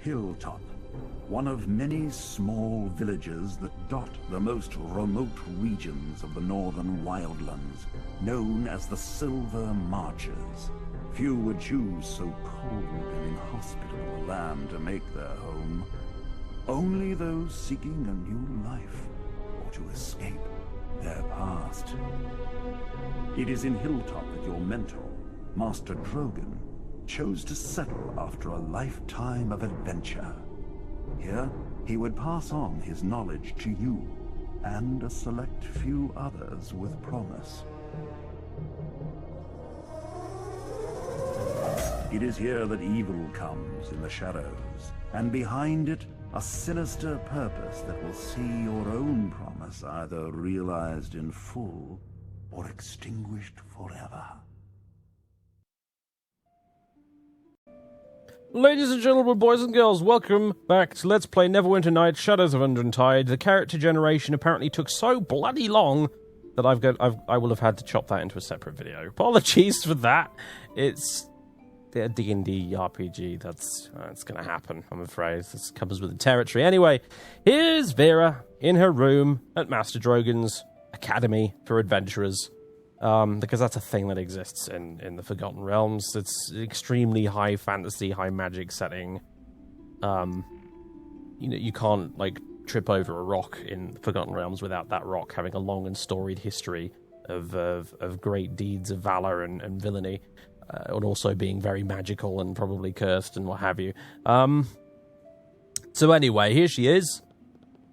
Hilltop, one of many small villages that dot the most remote regions of the northern wildlands, known as the Silver Marches. Few would choose so cold and inhospitable a land to make their home. Only those seeking a new life, or to escape their past. It is in Hilltop that your mentor, Master Drogan, chose to settle after a lifetime of adventure. Here, he would pass on his knowledge to you, and a select few others with promise. It is here that evil comes in the shadows, and behind it, a sinister purpose that will see your own promise either realized in full or extinguished forever. Ladies and gentlemen, boys and girls, welcome back to Let's Play Neverwinter Nights, Shadows of Undrentide. The character generation apparently took so bloody long that I will have had to chop that into a separate video. Apologies for that. It's a D&D RPG. That's going to happen, I'm afraid. This comes with the territory. Anyway, here's Vera in her room at Master Drogan's Academy for Adventurers. Because that's a thing that exists in the Forgotten Realms. It's an extremely high fantasy, high magic setting. You can't, like, trip over a rock in Forgotten Realms without that rock having a long and storied history of great deeds of valor and villainy, and also being very magical and probably cursed and what have you. So anyway, here she is.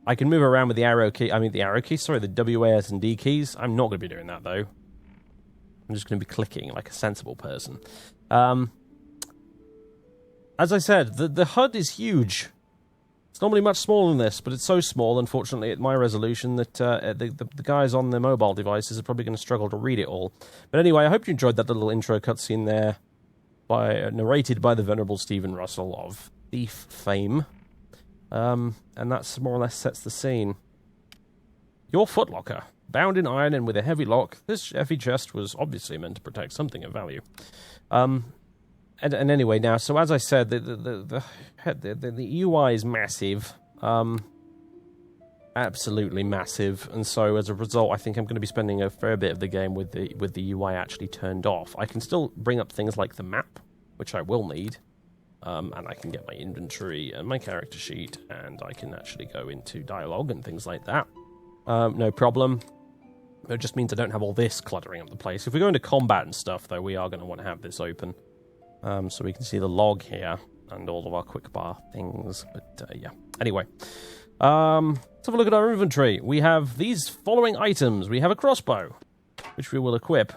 I can move around with the arrow key. The WAS and D keys. I'm not going to be doing that, though. I'm just going to be clicking like a sensible person. As I said, the HUD is huge. It's normally much smaller than this, but it's so small, unfortunately, at my resolution, that the guys on the mobile devices are probably going to struggle to read it all. But anyway, I hope you enjoyed that little intro cutscene there, narrated by the venerable Stephen Russell of Thief fame. And that more or less sets the scene. Your footlocker. Bound in iron and with a heavy lock, this heavy chest was obviously meant to protect something of value. And anyway, now, so as I said, the UI is massive, absolutely massive, and so as a result, I think I'm going to be spending a fair bit of the game with the UI actually turned off. I can still bring up things like the map, which I will need, and I can get my inventory and my character sheet, and I can actually go into dialogue and things like that. No problem. It just means I don't have all this cluttering up the place. If we go into combat and stuff, though, we are going to want to have this open. So we can see the log here and all of our quick bar things. But, yeah. Anyway. Let's have a look at our inventory. We have these following items. We have a crossbow, which we will equip.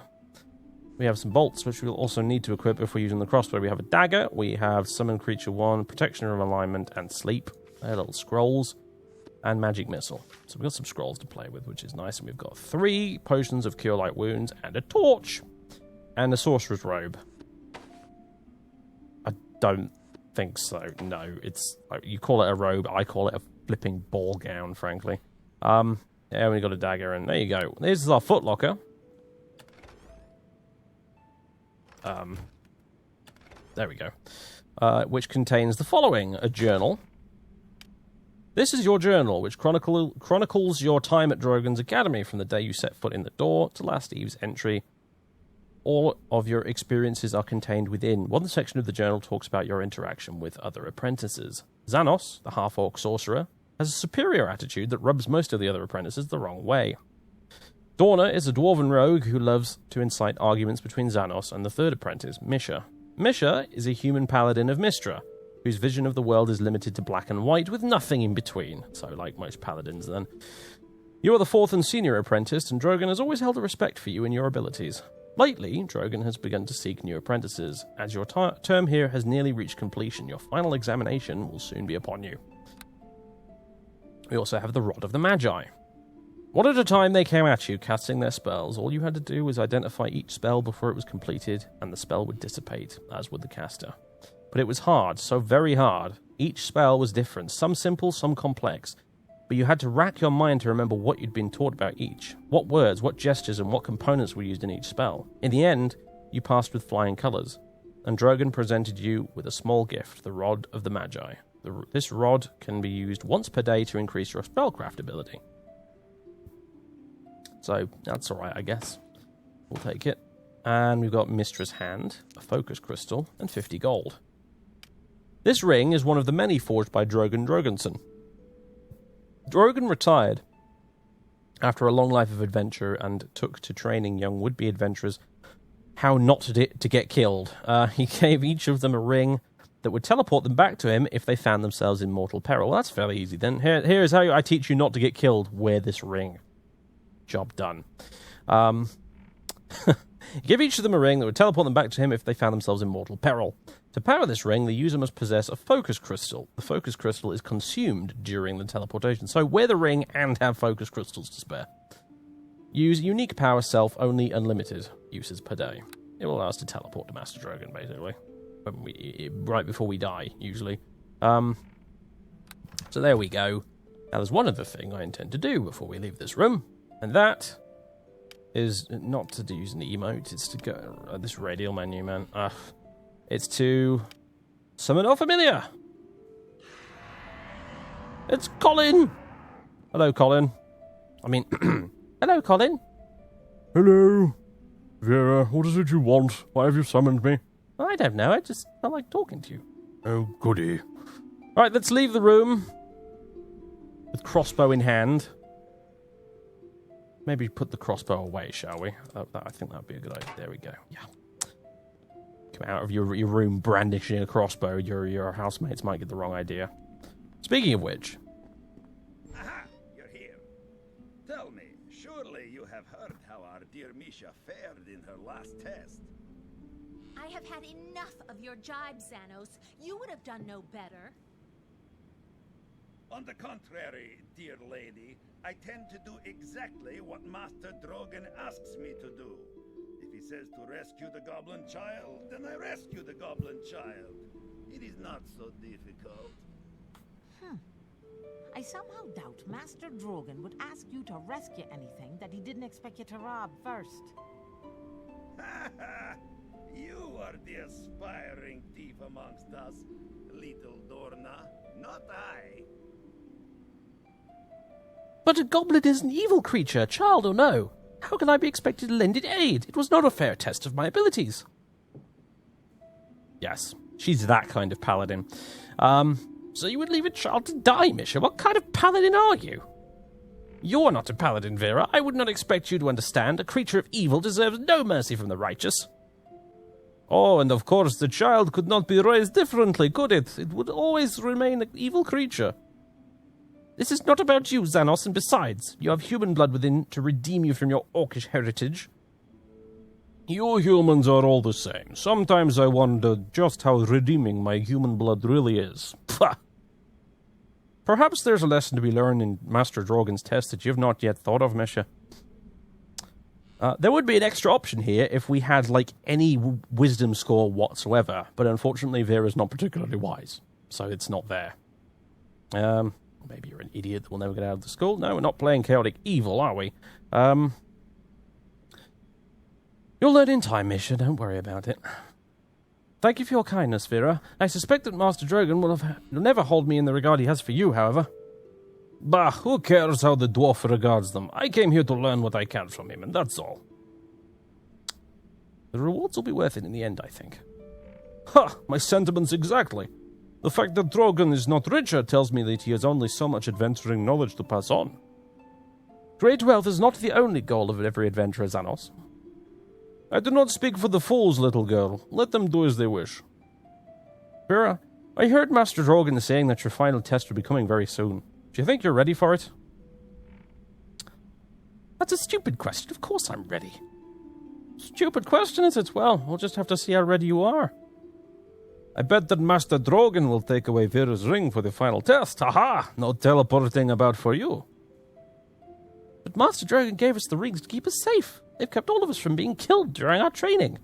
We have some bolts, which we'll also need to equip if we're using the crossbow. We have a dagger. We have Summon Creature 1, Protection of Alignment, and Sleep. They're little scrolls. And Magic Missile. So we've got some scrolls to play with, which is nice. And we've got 3 potions of Cure Light Wounds and a torch. And a Sorcerer's Robe. I don't think so. No, it's... You call it a robe, I call it a flipping ball gown, frankly. Yeah, we got a dagger, and there you go. This is our footlocker. There we go. Which contains the following. A journal. This is your journal, which chronicles your time at Drogan's Academy from the day you set foot in the door to last eve's entry. All of your experiences are contained within. One section of the journal talks about your interaction with other apprentices. Xanos, the half-orc sorcerer, has a superior attitude that rubs most of the other apprentices the wrong way. Dorna is a dwarven rogue who loves to incite arguments between Xanos and the third apprentice, Misha. Misha is a human paladin of Mystra, whose vision of the world is limited to black and white with nothing in between. So, like most paladins, then. You are the 4th and senior apprentice, and Drogan has always held a respect for you and your abilities. Lately, Drogan has begun to seek new apprentices. As your term here has nearly reached completion, your final examination will soon be upon you. We also have the Rod of the Magi. One at a time they came at you, casting their spells. All you had to do was identify each spell before it was completed, and the spell would dissipate, as would the caster. But it was hard, so very hard. Each spell was different, some simple, some complex. But you had to rack your mind to remember what you'd been taught about each. What words, what gestures, and what components were used in each spell. In the end, you passed with flying colours. And Drogan presented you with a small gift, the Rod of the Magi. This rod can be used once per day to increase your spellcraft ability. So, that's alright, I guess. We'll take it. And we've got Mistress Hand, a focus crystal, and 50 gold. This ring is one of the many forged by Drogan Drogensen. Drogan retired after a long life of adventure and took to training young would-be adventurers how not to get killed. He gave each of them a ring that would teleport them back to him if they found themselves in mortal peril. Well, that's fairly easy then. Here's how I teach you not to get killed. Wear this ring. Job done. Give each of them a ring that would teleport them back to him if they found themselves in mortal peril. To power this ring, the user must possess a focus crystal. The focus crystal is consumed during the teleportation, so wear the ring and have focus crystals to spare. Use unique power self-only unlimited uses per day. It will allow us to teleport to Master Drogan, basically. Right before we die, usually. So there we go. Now there's one other thing I intend to do before we leave this room, and that is not to use an emote, it's to go... this radial menu, man. It's to summon our familiar. It's Colin! Hello, Colin. I mean, hello, Colin. Hello. Vera, what is it you want? Why have you summoned me? I don't know, I like talking to you. Oh, goody. Right, let's leave the room. With crossbow in hand. Maybe put the crossbow away, shall we? I think that would be a good idea. There we go. Yeah. Come out of your room brandishing a crossbow. Your housemates might get the wrong idea. Speaking of which... Aha! You're here. Tell me, surely you have heard how our dear Misha fared in her last test. I have had enough of your jibes, Xanos. You would have done no better. On the contrary, dear lady, I tend to do exactly what Master Drogan asks me to do. If he says to rescue the goblin child, then I rescue the goblin child. It is not so difficult. I somehow doubt Master Drogan would ask you to rescue anything that he didn't expect you to rob first. Ha ha! You are the aspiring thief amongst us, little Dorna, not I. But a goblin is an evil creature, child or no. How can I be expected to lend it aid? It was not a fair test of my abilities. Yes, she's that kind of paladin. So you would leave a child to die, Misha? What kind of paladin are you? You're not a paladin, Vera. I would not expect you to understand. A creature of evil deserves no mercy from the righteous. Oh, and of course the child could not be raised differently, could it? It would always remain an evil creature. This is not about you, Xanos, and besides, you have human blood within to redeem you from your orcish heritage. You humans are all the same. Sometimes I wonder just how redeeming my human blood really is. Pah! Perhaps there's a lesson to be learned in Master Drogan's test that you've not yet thought of, Misha. There would be an extra option here if we had, like, any wisdom score whatsoever, but unfortunately Vera's not particularly wise, so it's not there. Maybe you're an idiot that will never get out of the school. No, we're not playing chaotic evil, are we? You'll learn in time, Misha. Don't worry about it. Thank you for your kindness, Vera. I suspect that Master Drogan will never hold me in the regard he has for you, however. Bah, who cares how the dwarf regards them? I came here to learn what I can from him, and that's all. The rewards will be worth it in the end, I think. Ha! My sentiments exactly. The fact that Drogan is not richer tells me that he has only so much adventuring knowledge to pass on. Great wealth is not the only goal of every adventurer, Xanos. I do not speak for the fools, little girl. Let them do as they wish. Vera, I heard Master Drogan saying that your final test will be coming very soon. Do you think you're ready for it? That's a stupid question. Of course I'm ready. Stupid question, is it? Well, we'll just have to see how ready you are. I bet that Master Drogan will take away Vera's ring for the final test. Haha! No teleporting about for you. But Master Drogan gave us the rings to keep us safe. They've kept all of us from being killed during our training.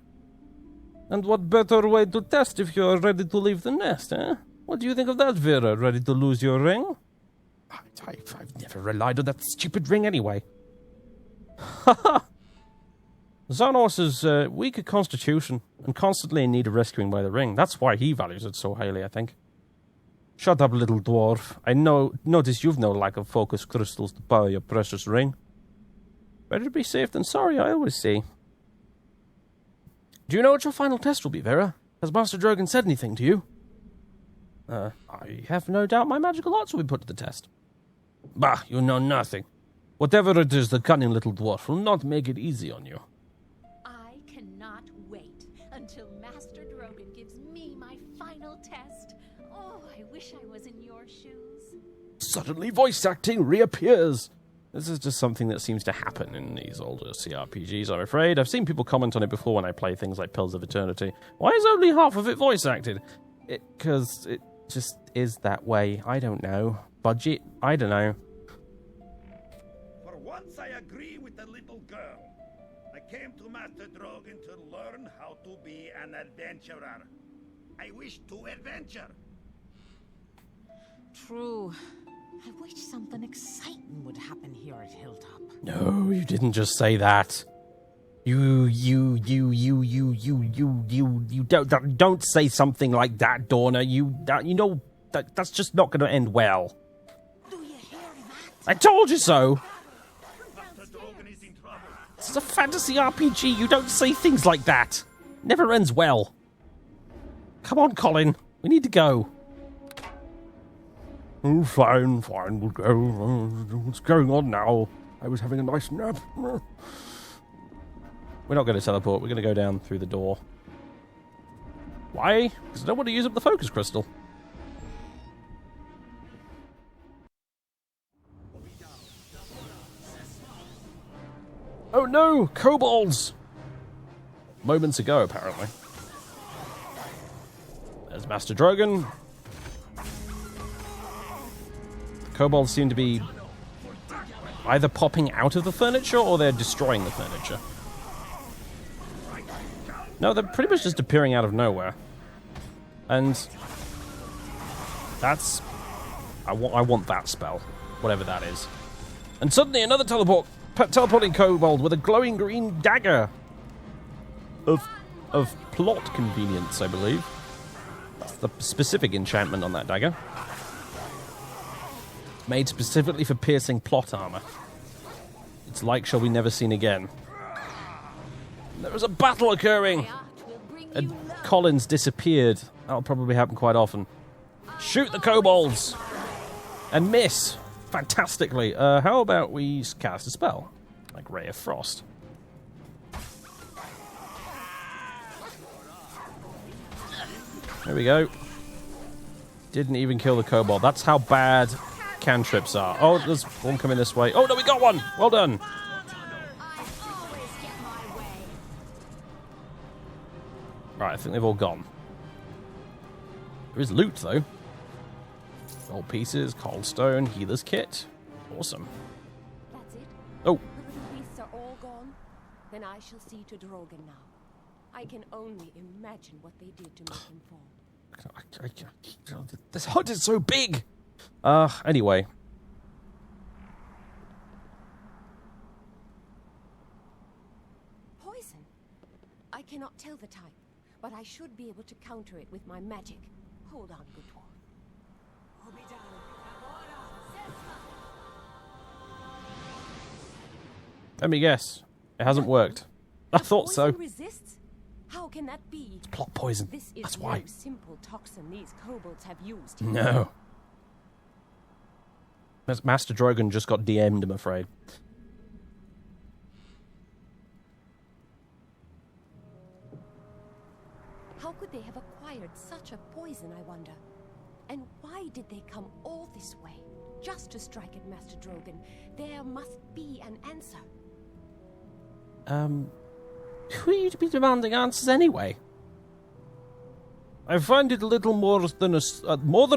And what better way to test if you are ready to leave the nest, eh? What do you think of that, Vera? Ready to lose your ring? I've never relied on that stupid ring anyway. Haha! Xanos is weak at constitution and constantly in need of rescuing by the ring. That's why he values it so highly, I think. Shut up, little dwarf. I notice you've no lack of focus crystals to power your precious ring. Better be safe than sorry, I always say. Do you know what your final test will be, Vera? Has Master Drogon said anything to you? I have no doubt my magical arts will be put to the test. Bah, you know nothing. Whatever it is, the cunning little dwarf will not make it easy on you. I cannot wait until Master Drogon gives me my final test. Oh, I wish I was in your shoes. Suddenly voice acting reappears. This is just something that seems to happen in these older CRPGs, I'm afraid. I've seen people comment on it before when I play things like Pillars of Eternity. Why is only half of it voice acted? Because it just is that way. I don't know. Budget? I don't know. For once I agree with the little girl. I came to Master Drogon to learn how to be an adventurer. I wish to adventure. True. I wish something exciting would happen here at Hilltop. No, you didn't just say that. You don't say something like that, Dorna. You know that's just not going to end well. Do you hear that? I told you so. Master Drogon is in trouble. This is a fantasy RPG. You don't say things like that. Never ends well. Come on, Colin. We need to go. Oh, fine, we'll go. What's going on now? I was having a nice nap. We're not going to teleport. We're going to go down through the door. Why? Because I don't want to use up the focus crystal. Oh no! Kobolds! Moments ago, apparently. There's Master Drogon. Kobolds seem to be either popping out of the furniture or they're destroying the furniture. No, they're pretty much just appearing out of nowhere. And that's... I want that spell, whatever that is. And suddenly another teleporting kobold with a glowing green dagger. Of plot convenience, I believe. That's the specific enchantment on that dagger. Made specifically for piercing plot armor. Its like shall be never seen again. There is a battle occurring! And Colin's disappeared. That'll probably happen quite often. Shoot the kobolds! And miss! Fantastically. How about we cast a spell? Like Ray of Frost. There we go. Didn't even kill the kobold. That's how bad cantrips are. Oh, there's one coming this way. Oh, no, we got one! Well done. Right, I think they've all gone. There is loot, though. Gold pieces, cold stone, healer's kit. Awesome. That's it? Oh. The little beasts are all gone? Then I shall see to Drogon now. I can only imagine what they did to make him fall. This hut is so big! Anyway. Poison? I cannot tell the type, but I should be able to counter it with my magic. Hold on, good dwarf. Let me guess. It hasn't worked. I thought so. Poison resists? How can that be? It's plot poison. This is That's no why. simple toxin these kobolds have used here. No. Master Drogon just got DM'd, I'm afraid. How could they have acquired such a poison, I wonder? And why did they come all this way? Just to strike at Master Drogon. There must be an answer. Who are you to be demanding answers anyway? I find it a little more than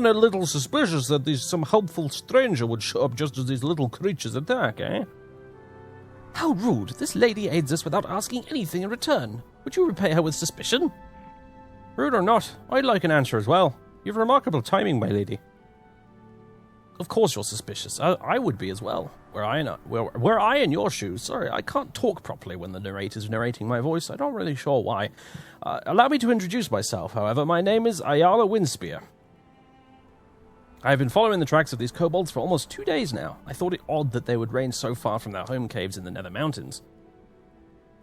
a little suspicious that some helpful stranger would show up just as these little creatures attack, eh? How rude. This lady aids us without asking anything in return. Would you repay her with suspicion? Rude or not, I'd like an answer as well. You've remarkable timing, my lady. Of course you're suspicious. I would be as well. Were I in your shoes. Sorry, I can't talk properly when the narrator's narrating my voice. I'm not really sure why. Allow me to introduce myself, however. My name is Ayala Windspear. I have been following the tracks of these kobolds for almost 2 days now. I thought it odd that they would range so far from their home caves in the Nether Mountains.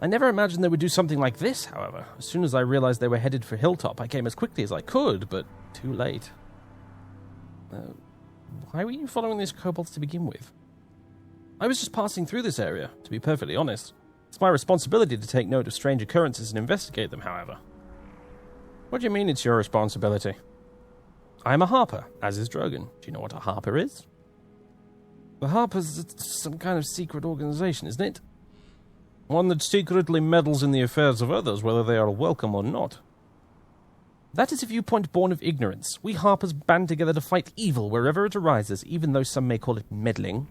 I never imagined they would do something like this, however. As soon as I realized they were headed for Hilltop, I came as quickly as I could, but too late. Why were you following these kobolds to begin with? I was just passing through this area, to be perfectly honest. It's my responsibility to take note of strange occurrences and investigate them, however. What do you mean it's your responsibility? I am a harper, as is Drogon. Do you know what a harper is? The Harper's some kind of secret organization, isn't it? One that secretly meddles in the affairs of others, whether they are welcome or not. That is a viewpoint born of ignorance. We Harpers band together to fight evil wherever it arises, even though some may call it meddling.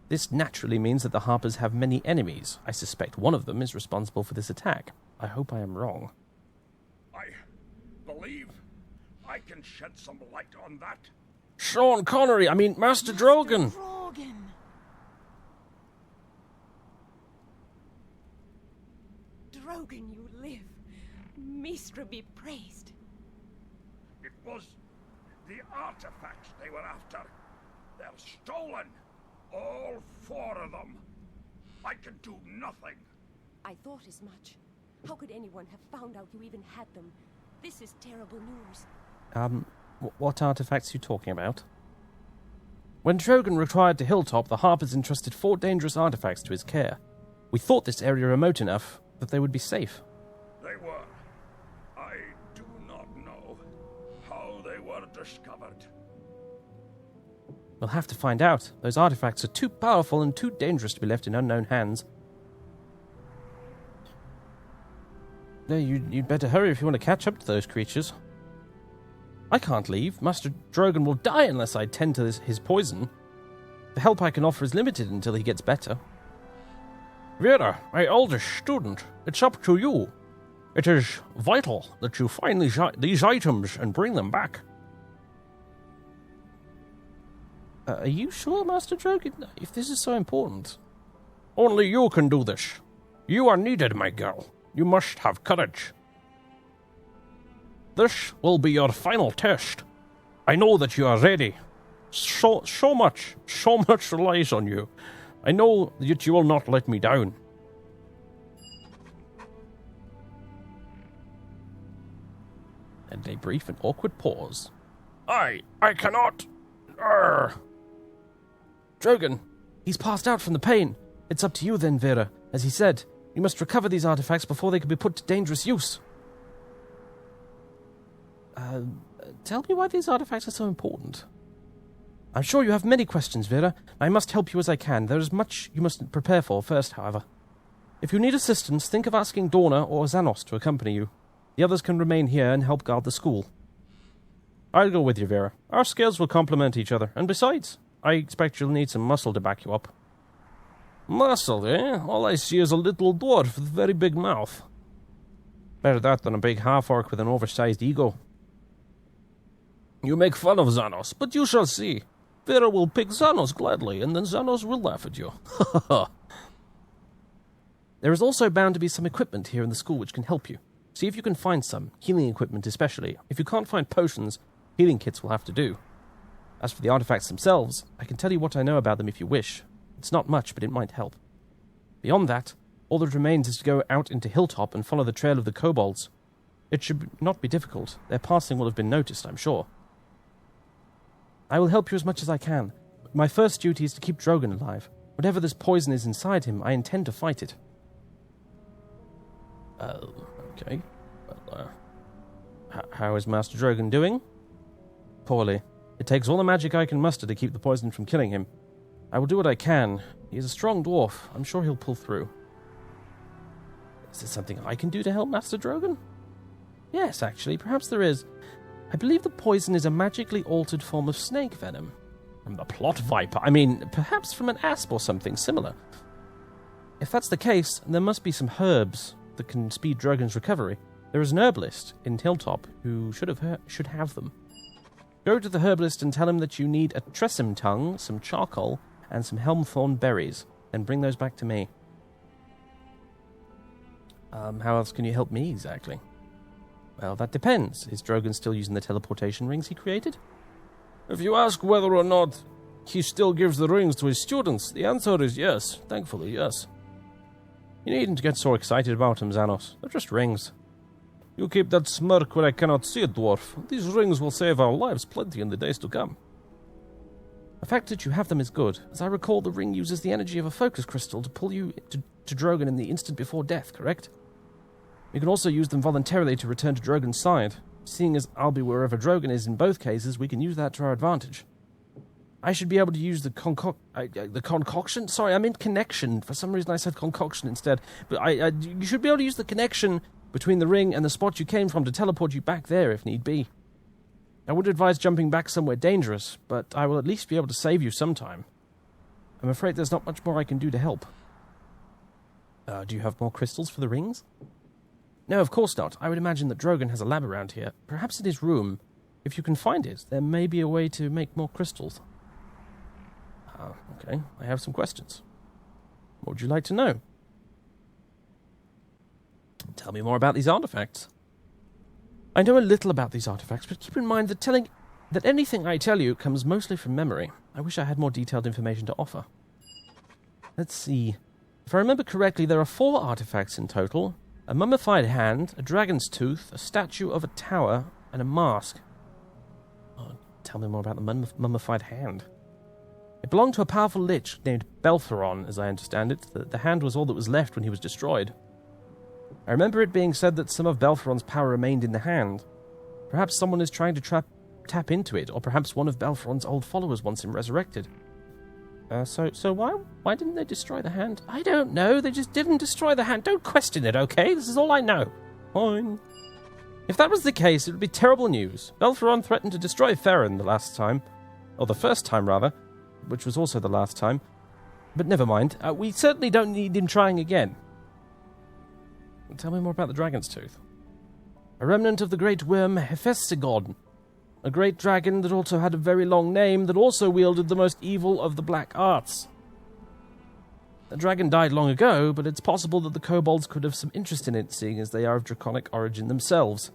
This naturally means that the Harpers have many enemies. I suspect one of them is responsible for this attack. I hope I am wrong. I believe I can shed some light on that. Sean Connery, Master Drogon! Drogon! Drogon, you live. Mistra be praised. It was the artifacts they were after. They're stolen. All 4 of them. I can do nothing. I thought as much. How could anyone have found out you even had them? This is terrible news. What artifacts are you talking about? When Drogon retired to Hilltop, the Harpers entrusted 4 dangerous artifacts to his care. We thought this area remote enough that they would be safe. They were. I do not know how they were discovered. We'll have to find out. Those artifacts are too powerful and too dangerous to be left in unknown hands. No, you'd better hurry if you want to catch up to those creatures. I can't leave. Master Drogon will die unless I tend to his poison. The help I can offer is limited until he gets better. Vera, my oldest student, it's up to you. It is vital that you find these items and bring them back. Are you sure, Master Drogon? If this is so important. Only you can do this. You are needed, my girl. You must have courage. This will be your final test. I know that you are ready. So much relies on you. I know that you will not let me down. And a brief and awkward pause. I cannot. Drogon, he's passed out from the pain. It's up to you then, Vera. As he said, you must recover these artifacts before they can be put to dangerous use. Tell me why these artifacts are so important. I'm sure you have many questions, Vera. I must help you as I can. There is much you must prepare for first, however. If you need assistance, think of asking Dorna or Xanos to accompany you. The others can remain here and help guard the school. I'll go with you, Vera. Our skills will complement each other, and besides, I expect you'll need some muscle to back you up. Muscle, eh? All I see is a little dwarf with a very big mouth. Better that than a big half-orc with an oversized ego. You make fun of Xanos, but you shall see. Vera will pick Xanos gladly, and then Xanos will laugh at you. There is also bound to be some equipment here in the school which can help you. See if you can find some, healing equipment especially. If you can't find potions, healing kits will have to do. As for the artifacts themselves, I can tell you what I know about them if you wish. It's not much, but it might help. Beyond that, all that remains is to go out into Hilltop and follow the trail of the kobolds. It should not be difficult. Their passing will have been noticed, I'm sure. I will help you as much as I can. My first duty is to keep Drogon alive. Whatever this poison is inside him, I intend to fight it. Okay. Well, how is Master Drogon doing? Poorly. It takes all the magic I can muster to keep the poison from killing him. I will do what I can. He is a strong dwarf. I'm sure he'll pull through. Is there something I can do to help Master Drogon? Yes, actually, perhaps there is. I believe the poison is a magically altered form of snake venom. From the plot viper. Perhaps from an asp or something similar. If that's the case, there must be some herbs that can speed Drogon's recovery. There is an herbalist in Hilltop who should have them. Go to the herbalist and tell him that you need a tressym tongue, some charcoal, and some helmthorn berries. Then bring those back to me. How else can you help me exactly? Well, that depends. Is Drogon still using the teleportation rings he created? If you ask whether or not he still gives the rings to his students, the answer is yes. Thankfully, yes. You needn't get so excited about them, Xanos. They're just rings. You keep that smirk where I cannot see it, dwarf. These rings will save our lives plenty in the days to come. The fact that you have them is good. As I recall, the ring uses the energy of a focus crystal to pull you to Drogon in the instant before death, correct? You can also use them voluntarily to return to Drogon's side. Seeing as I'll be wherever Drogon is in both cases, we can use that to our advantage. I should be able to use the concoction? Sorry, I meant connection. For some reason I said concoction instead. But you should be able to use the connection between the ring and the spot you came from to teleport you back there if need be. I would advise jumping back somewhere dangerous, but I will at least be able to save you sometime. I'm afraid there's not much more I can do to help. Do you have more crystals for the rings? No, of course not. I would imagine that Drogon has a lab around here, perhaps in his room. If you can find it, there may be a way to make more crystals. Okay, I have some questions. What would you like to know? Tell me more about these artifacts. I know a little about these artifacts, but keep in mind that anything I tell you comes mostly from memory. I wish I had more detailed information to offer. Let's see. If I remember correctly, there are 4 artifacts in total. A mummified hand, a dragon's tooth, a statue of a tower, and a mask. Oh, tell me more about the mummified hand. It belonged to a powerful lich named Belferon, as I understand it. The hand was all that was left when he was destroyed. I remember it being said that some of Belferon's power remained in the hand. Perhaps someone is trying to tap into it, or perhaps one of Belferon's old followers wants him resurrected. So why didn't they destroy the hand? I don't know, they just didn't destroy the hand. Don't question it, okay? This is all I know. Fine. If that was the case, it would be terrible news. Belferon threatened to destroy Theron the last time. Or the first time, rather. Which was also the last time. But never mind. We certainly don't need him trying again. Tell me more about the dragon's tooth. A remnant of the great worm Hephaestion. A great dragon that also had a very long name that also wielded the most evil of the black arts. The dragon died long ago, but it's possible that the kobolds could have some interest in it, seeing as they are of draconic origin themselves.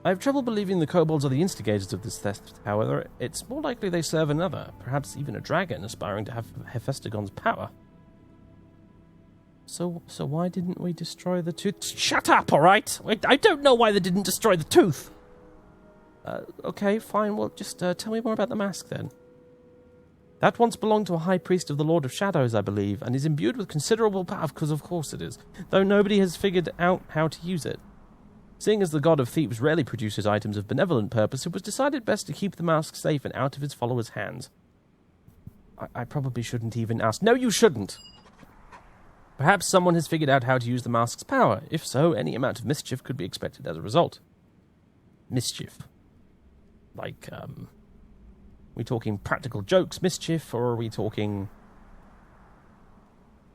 I have trouble believing the kobolds are the instigators of this theft, however. It's more likely they serve another, perhaps even a dragon aspiring to have Hephaestion's power. So why didn't we destroy the tooth? Shut up, alright? I don't know why they didn't destroy the tooth! Okay, fine, well, just tell me more about the mask, then. That once belonged to a high priest of the Lord of Shadows, I believe, and is imbued with considerable power, because of course it is, though nobody has figured out how to use it. Seeing as the god of thieves rarely produces items of benevolent purpose, it was decided best to keep the mask safe and out of his followers' hands. I probably shouldn't even ask. No, you shouldn't! Perhaps someone has figured out how to use the mask's power. If so, any amount of mischief could be expected as a result. Mischief. Like, we talking practical jokes mischief, or are we talking,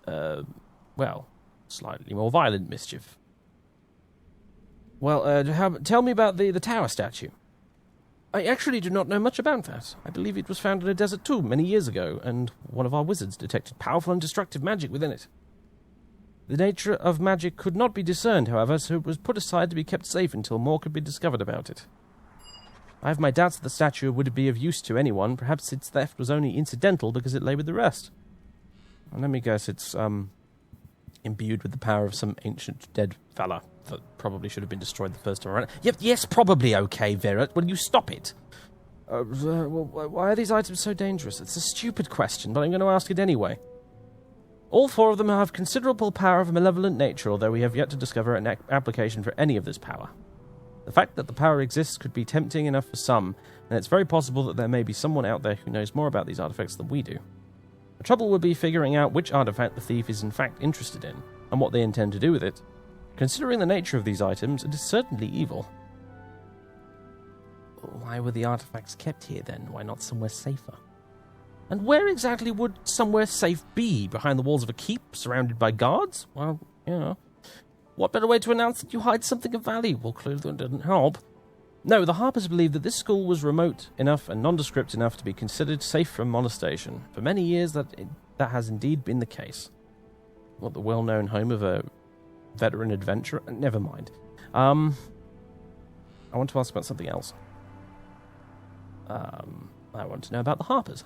well, slightly more violent mischief? Well, tell me about the tower statue. I actually do not know much about that. I believe it was found in a desert tomb many years ago, and one of our wizards detected powerful and destructive magic within it. The nature of magic could not be discerned, however, so it was put aside to be kept safe until more could be discovered about it. I have my doubts that the statue would be of use to anyone. Perhaps its theft was only incidental because it lay with the rest. And let me guess, it's imbued with the power of some ancient dead fella that probably should have been destroyed the first time around. Yes, probably okay, Vera. Will you stop it? Why are these items so dangerous? It's a stupid question, but I'm going to ask it anyway. All 4 of them have considerable power of a malevolent nature, although we have yet to discover an application for any of this power. The fact that the power exists could be tempting enough for some, and it's very possible that there may be someone out there who knows more about these artifacts than we do. The trouble would be figuring out which artifact the thief is in fact interested in, and what they intend to do with it. Considering the nature of these items, it is certainly evil. Why were the artifacts kept here then? Why not somewhere safer? And where exactly would somewhere safe be? Behind the walls of a keep, surrounded by guards? Well, you know. What better way to announce that you hide something of value? Well, clearly that didn't help. No, the Harpers believed that this school was remote enough and nondescript enough to be considered safe from molestation. For many years, that has indeed been the case. What, the well-known home of a veteran adventurer? Never mind. I want to ask about something else. I want to know about the Harpers.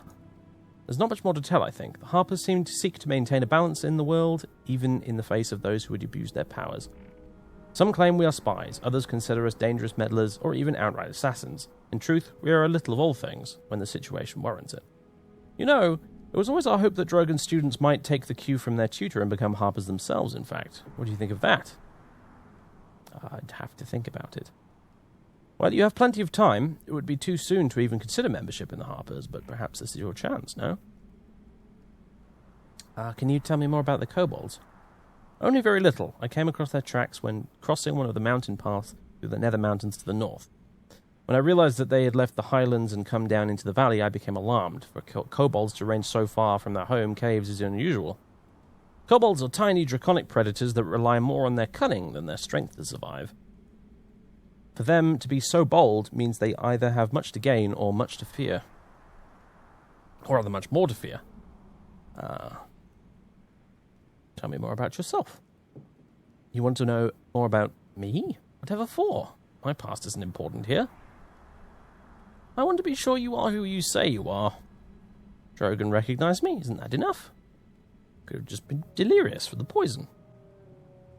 There's not much more to tell, I think. The Harpers seem to seek to maintain a balance in the world, even in the face of those who would abuse their powers. Some claim we are spies, others consider us dangerous meddlers, or even outright assassins. In truth, we are a little of all things, when the situation warrants it. You know, it was always our hope that Drogon's students might take the cue from their tutor and become Harpers themselves, in fact. What do you think of that? I'd have to think about it. Well, you have plenty of time. It would be too soon to even consider membership in the Harpers, but perhaps this is your chance, no? Can you tell me more about the kobolds? Only very little. I came across their tracks when crossing one of the mountain paths through the Nether Mountains to the north. When I realized that they had left the highlands and come down into the valley, I became alarmed. For kobolds to range so far from their home caves is unusual. Kobolds are tiny draconic predators that rely more on their cunning than their strength to survive. For them to be so bold means they either have much to gain or much to fear. Or rather, much more to fear. Tell me more about yourself. You want to know more about me? Whatever for? My past isn't important here. I want to be sure you are who you say you are. Drogon recognized me. Isn't that enough? Could have just been delirious for the poison.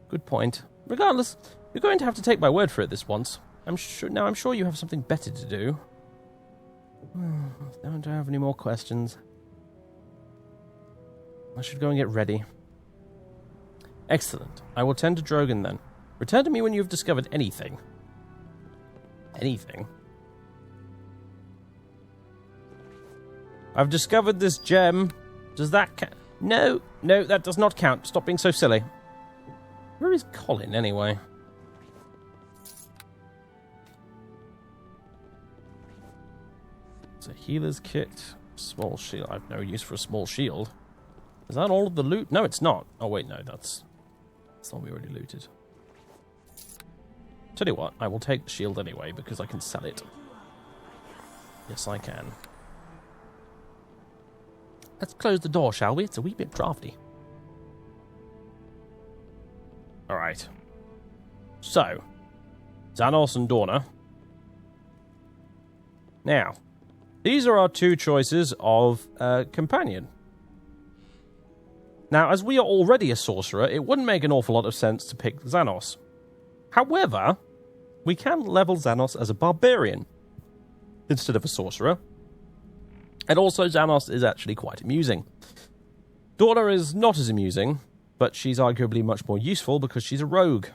Good point. Regardless, you're going to have to take my word for it this once. I'm sure you have something better to do. I don't have any more questions. I should go and get ready. Excellent. I will tend to Drogon then. Return to me when you have discovered anything. Anything? I've discovered this gem. Does that count? No, that does not count. Stop being so silly. Where is Colin, anyway? It's a healer's kit. Small shield. I have no use for a small shield. Is that all of the loot? No, it's not. Oh, wait, no, that's not we already looted. Tell you what, I will take the shield anyway, because I can sell it. Yes, I can. Let's close the door, shall we? It's a wee bit drafty. Alright. So, Xanos and Dorna. Now, these are our two choices of companion. Now, as we are already a sorcerer, it wouldn't make an awful lot of sense to pick Xanos. However, we can level Xanos as a barbarian instead of a sorcerer. And also, Xanos is actually quite amusing. Dorna is not as amusing, but she's arguably much more useful because she's a rogue,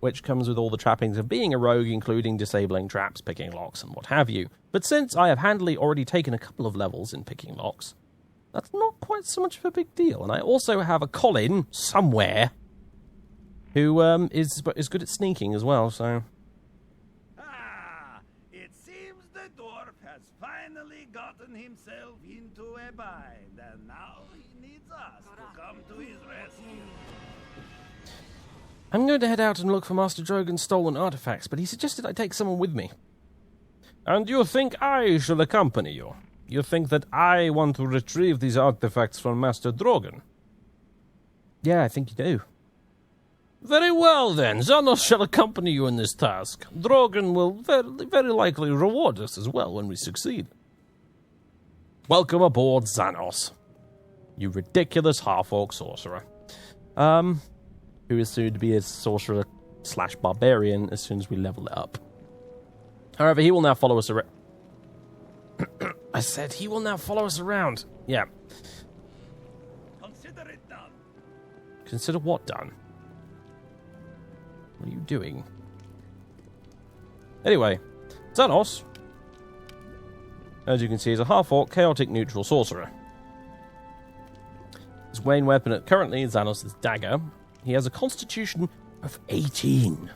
which comes with all the trappings of being a rogue, including disabling traps, picking locks, and what have you. But since I have handily already taken a couple of levels in picking locks, that's not quite so much of a big deal. And I also have a Colin somewhere who is good at sneaking as well, so... It seems the dwarf has finally gotten himself into a bind, and now he needs us to come to his rescue. I'm going to head out and look for Master Drogon's stolen artifacts, but he suggested I take someone with me. And you think I shall accompany you? You think that I want to retrieve these artifacts from Master Drogon? Yeah, I think you do. Very well, then. Xanos shall accompany you in this task. Drogon will very likely reward us as well when we succeed. Welcome aboard, Xanos. You ridiculous half-orc sorcerer. Who is soon to be a sorcerer/barbarian as soon as we level it up. However, he will now follow us around. I said he will now follow us around. Yeah. Consider it done. Consider what done? What are you doing? Anyway, Xanos, as you can see, is a half-orc, chaotic, neutral sorcerer. His main weapon currently is Xanos' dagger. He has a constitution of 18.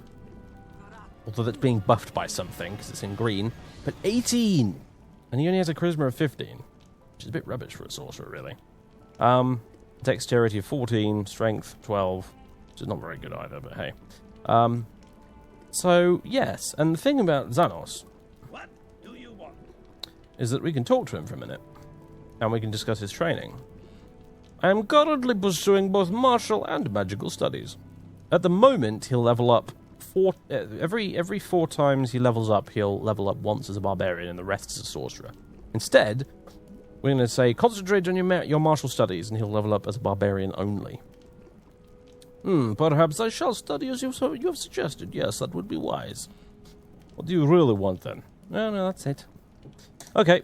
Although that's being buffed by something, because it's in green. But 18! And he only has a charisma of 15. Which is a bit rubbish for a sorcerer, really. Dexterity of 14, strength 12. Which is not very good either, but hey. So, yes. And the thing about Xanos... What do you want? ...is that we can talk to him for a minute. And we can discuss his training. I am currently pursuing both martial and magical studies. At the moment, he'll level up every 4 times he levels up, he'll level up once as a barbarian and the rest as a sorcerer. Instead, we're going to say, concentrate on your martial studies, and he'll level up as a barbarian only. Perhaps I shall study as you have suggested. Yes, that would be wise. What do you really want, then? No, that's it. Okay.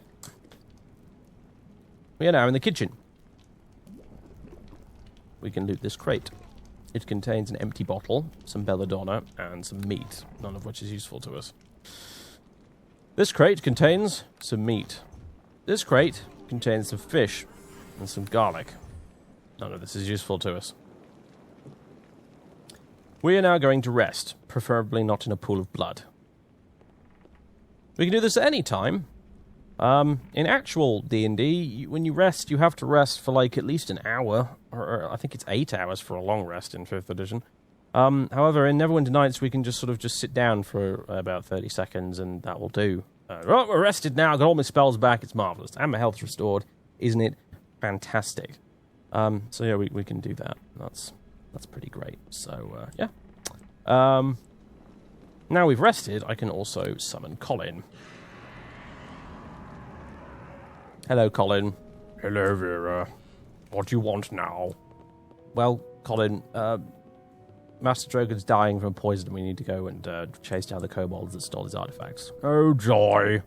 We are now in the kitchen. We can loot this crate. It contains an empty bottle, some belladonna, and some meat, none of which is useful to us. This crate contains some meat. This crate contains some fish and some garlic. None of this is useful to us. We are now going to rest, preferably not in a pool of blood. We can do this at any time. In actual D&D, when you rest, you have to rest for like at least an hour, or I think it's 8 hours for a long rest in 5th edition. However, in Neverwinter Nights, we can just sort of just sit down for about 30 seconds, and that will do. Right, we're rested now, got all my spells back, it's marvellous. And my health's restored. Isn't it fantastic? So yeah, we can do that. That's pretty great. So, yeah. Now we've rested, I can also summon Colin. Hello, Colin. Hello, Vera. What do you want now? Well, Colin, Master Drogon's dying from poison. We need to go and chase down the kobolds that stole his artifacts. Oh, joy.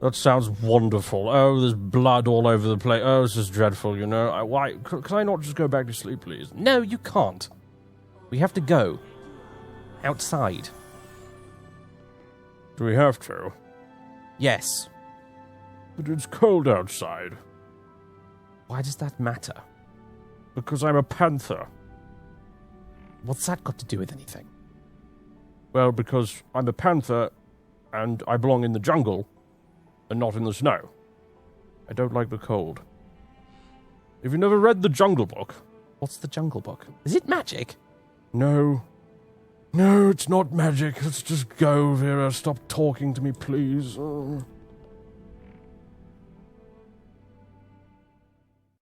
That sounds wonderful. Oh, there's blood all over the place. Oh, this is dreadful, you know. Why? Can I not just go back to sleep, please? No, you can't. We have to go. Outside. Do we have to? Yes. But it's cold outside. Why does that matter? Because I'm a panther. What's that got to do with anything? Well, because I'm a panther, and I belong in the jungle, and not in the snow. I don't like the cold. Have you never read the Jungle Book? What's the Jungle Book? Is it magic? No. No, it's not magic. Let's just go, Vera. Stop talking to me, please.